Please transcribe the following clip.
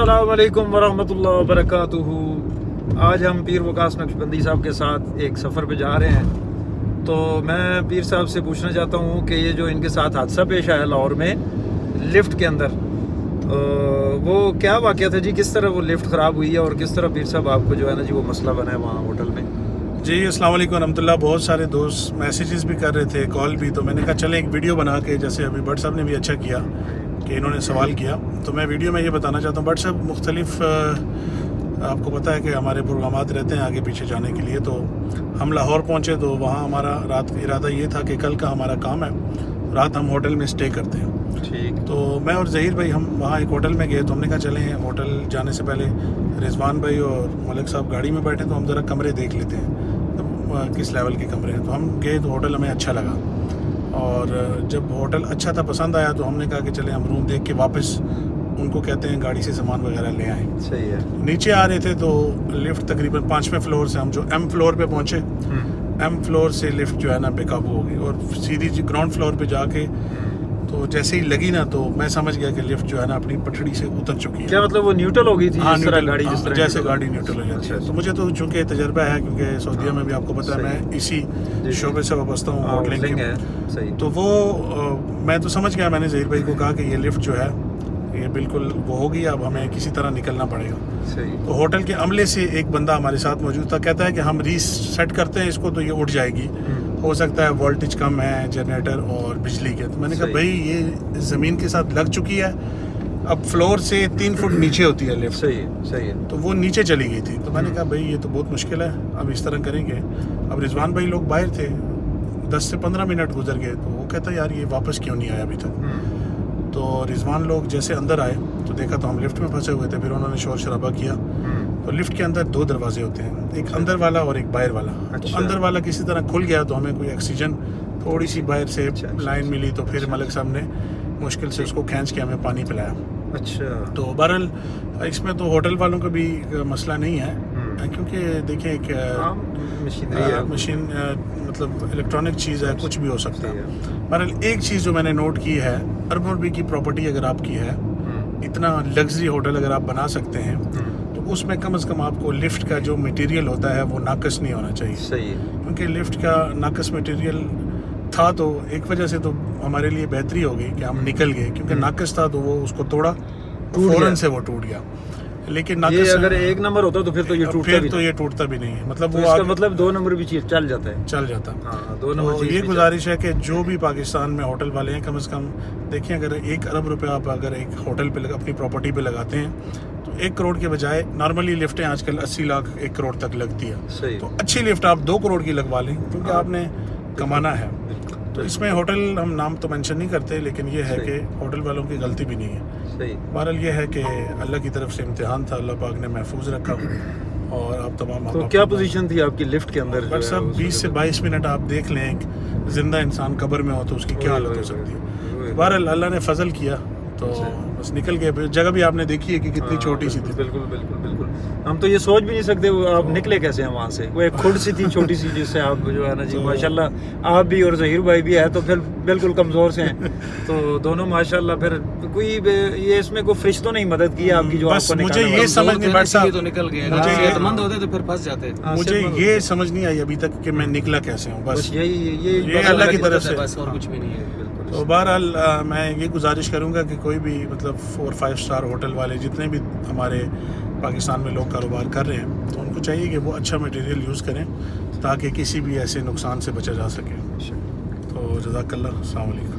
السلام علیکم ورحمۃ اللہ وبرکاتہ۔ آج ہم پیر وقاص نقشبندی صاحب کے ساتھ ایک سفر پہ جا رہے ہیں، تو میں پیر صاحب سے پوچھنا چاہتا ہوں کہ یہ جو ان کے ساتھ حادثہ پیش آیا لاہور میں لفٹ کے اندر، وہ کیا واقعہ تھا جی؟ کس طرح وہ لفٹ خراب ہوئی ہے اور کس طرح پیر صاحب آپ کو جو ہے نا جی وہ مسئلہ بنا ہے وہاں ہوٹل میں؟ جی السلام علیکم ورحمۃ اللہ۔ بہت سارے دوست میسیجز بھی کر رہے تھے، کال بھی، تو میں نے کہا چلیں ایک ویڈیو بنا کے، جیسے ابھی بٹ صاحب نے بھی اچھا کیا کہ انہوں نے سوال کیا، تو میں ویڈیو میں یہ بتانا چاہتا ہوں۔ بٹ صاحب مختلف آپ کو پتہ ہے کہ ہمارے پروگرامات رہتے ہیں آگے پیچھے جانے کے لیے، تو ہم لاہور پہنچے تو وہاں ہمارا رات کا ارادہ یہ تھا کہ کل کا ہمارا کام ہے، رات ہم ہوٹل میں اسٹے کرتے ہیں۔ ٹھیک، تو میں اور ظہیر بھائی ہم وہاں ایک ہوٹل میں گئے، تو ہم نے کہا چلیں ہوٹل جانے سے پہلے رضوان بھائی اور ملک صاحب گاڑی میں بیٹھے تو ہم ذرا کمرے دیکھ لیتے ہیں کس لیول کے کمرے ہیں۔ تو ہم گئے تو ہوٹل ہمیں اچھا لگا، اور جب ہوٹل اچھا تھا، پسند آیا، تو ہم نے کہا کہ چلیں ہم روم دیکھ کے واپس ان کو کہتے ہیں گاڑی سے سامان وغیرہ لے آئیں۔ صحیح ہے۔ نیچے آ رہے تھے تو لفٹ تقریباً 5ویں فلور سے ہم جو ایم فلور پہ پہنچے، ایم فلور سے لفٹ جو ہے نا بے قابو ہو گئی، اور سیدھی گراؤنڈ فلور پہ جا کے تو جیسے ہی لگی نا، تو میں سمجھ گیا کہ لفٹ جو ہے نا اپنی پٹڑی سے اتر چکی ہے۔ کیا مطلب وہ نیوٹرل ہو گئی تھی؟ ہاں، جس طرح گاڑی جس طرح جیسے گاڑی نیوٹرل ہو جاتی ہے۔ تو مجھے تو چونکہ تجربہ ہے، کیونکہ سعودیہ میں بھی آپ کو پتہ ہے میں اسی شعبے سے وابستہ ہوں، ہوٹلنگ ہے۔ صحیح، تو وہ میں تو سمجھ گیا، میں نے ظہیر بھائی کو کہا کہ یہ لفٹ جو ہے یہ بالکل وہ ہوگی، اب ہمیں کسی طرح نکلنا پڑے گا۔ صحیح۔ تو ہوٹل کے عملے سے ایک بندہ ہمارے ساتھ موجود تھا، کہتا ہے کہ ہم ری سیٹ کرتے ہیں اس کو تو یہ اٹھ جائے گی، ہو سکتا ہے وولٹیج کم ہے جنریٹر اور بجلی کے۔ تو میں نے کہا بھائی یہ زمین کے ساتھ لگ چکی ہے، اب فلور سے 3 فٹ نیچے ہوتی ہے لفٹ، صحیح ہے۔ تو وہ نیچے چلی گئی تھی۔ تو میں نے کہا بھائی یہ تو بہت مشکل ہے، اب اس طرح کریں گے۔ اب رضوان بھائی لوگ باہر تھے، 10 سے 15 منٹ گزر گئے، تو وہ کہتا یار یہ واپس کیوں نہیں آیا ابھی تک؟ تو رضوان لوگ جیسے اندر آئے تو دیکھا تو ہم لفٹ میں پھنسے ہوئے تھے، پھر انہوں نے شور شرابہ کیا۔ تو لفٹ کے اندر 2 دروازے ہوتے ہیں، ایک اندر والا اور ایک باہر والا۔ تو اندر والا کسی طرح کھل گیا، تو ہمیں کوئی آکسیجن تھوڑی سی باہر سے لائن ملی، تو پھر ملک صاحب نے مشکل سے اس کو کھینچ کے ہمیں پانی پلایا۔ اچھا، تو بہرحال اس میں تو ہوٹل والوں کا بھی مسئلہ نہیں ہے، کیونکہ دیکھیں ایک مشین مطلب الیکٹرانک چیز ہے، کچھ بھی ہو سکتا ہے۔ بہرحال ایک چیز جو میں نے نوٹ کی ہے، اربن ربی کی پراپرٹی اگر آپ کی ہے، اتنا لگژری ہوٹل اگر آپ بنا سکتے ہیں، تو اس میں کم از کم آپ کو لفٹ کا جو مٹیریل ہوتا ہے وہ ناقص نہیں ہونا چاہیے۔ صحیح، کیونکہ لفٹ کا ناقص مٹیریل تھا تو ایک وجہ سے تو ہمارے لیے بہتری ہو گئی کہ ہم نکل گئے، کیونکہ ناقص تھا تو وہ اس کو توڑا، فوراً سے وہ ٹوٹ گیا۔ لیکن یہ اگر 1 نمبر ہوتا تو پھر تو یہ ٹوٹتا بھی نہیں ہے، مطلب وہ مطلب 2 نمبر بھی چل جاتا ہے، چل جاتا۔ ہاں، 2 نمبر تو یہ گزارش ہے کہ جو بھی پاکستان میں ہوٹل والے ہیں، کم از کم دیکھیں، اگر 1 ارب روپے آپ اگر ایک ہوٹل پہ اپنی پراپرٹی پہ لگاتے ہیں، تو 1 کروڑ کے بجائے نارملی لفٹیں آج کل 80 لاکھ 1 کروڑ تک لگتی ہے۔ تو اچھی لفٹ آپ 2 کروڑ کی لگوا لیں، کیونکہ آپ نے کمانا ہے۔ تو اس میں ہوٹل ہم نام تو مینشن نہیں کرتے، لیکن یہ ہے کہ ہوٹل والوں کی غلطی بھی نہیں ہے۔ بہرحال یہ ہے کہ اللہ کی طرف سے امتحان تھا، اللہ پاک نے محفوظ رکھا، اور آپ تمام۔ تو کیا پوزیشن تھی آپ کی لفٹ کے اندر؟ بٹ صاحب 20 سے 22 منٹ آپ دیکھ لیں، ایک زندہ انسان قبر میں ہو تو اس کی کیا حالت ہو سکتی ہے۔ بہرحال اللہ نے فضل کیا تو بس نکل گئے۔ جگہ بھی آپ نے دیکھی ہے کہ کتنی چھوٹی سی تھی۔ بالکل، ہم تو یہ سوچ بھی نہیں سکتے آپ نکلے کیسے ہیں وہاں سے۔ وہ ایک کھڈ سی تھی چھوٹی سی، جس سے آپ جو ہے نا جی ماشاءاللہ آپ بھی اور ظہیر بھائی بھی ہے تو پھر بالکل کمزور سے ہیں، تو دونوں ماشاءاللہ پھر کوئی یہ اس میں کوئی فرشتوں نے مدد کی آپ کی جو آپ کو نکالنے؟ مجھے یہ سمجھ نہیں بیٹھتا، تو نکل گئے، صحت مند ہوتے تو پھر پھنس جاتے۔ مجھے یہ سمجھ نہیں آئی ابھی تک کہ میں نکلا کیسے ہوں، بس یہ اللہ کی طرف سے، بس اور کچھ بھی نہیں ہے۔ تو بہرحال میں یہ گزارش کروں گا کہ کوئی بھی مطلب 4-5 اسٹار ہوٹل والے جتنے بھی ہمارے پاکستان میں لوگ کاروبار کر رہے ہیں، تو ان کو چاہیے کہ وہ اچھا مٹیریل یوز کریں تاکہ کسی بھی ایسے نقصان سے بچا جا سکے۔ تو جزاک اللہ، السلام علیکم۔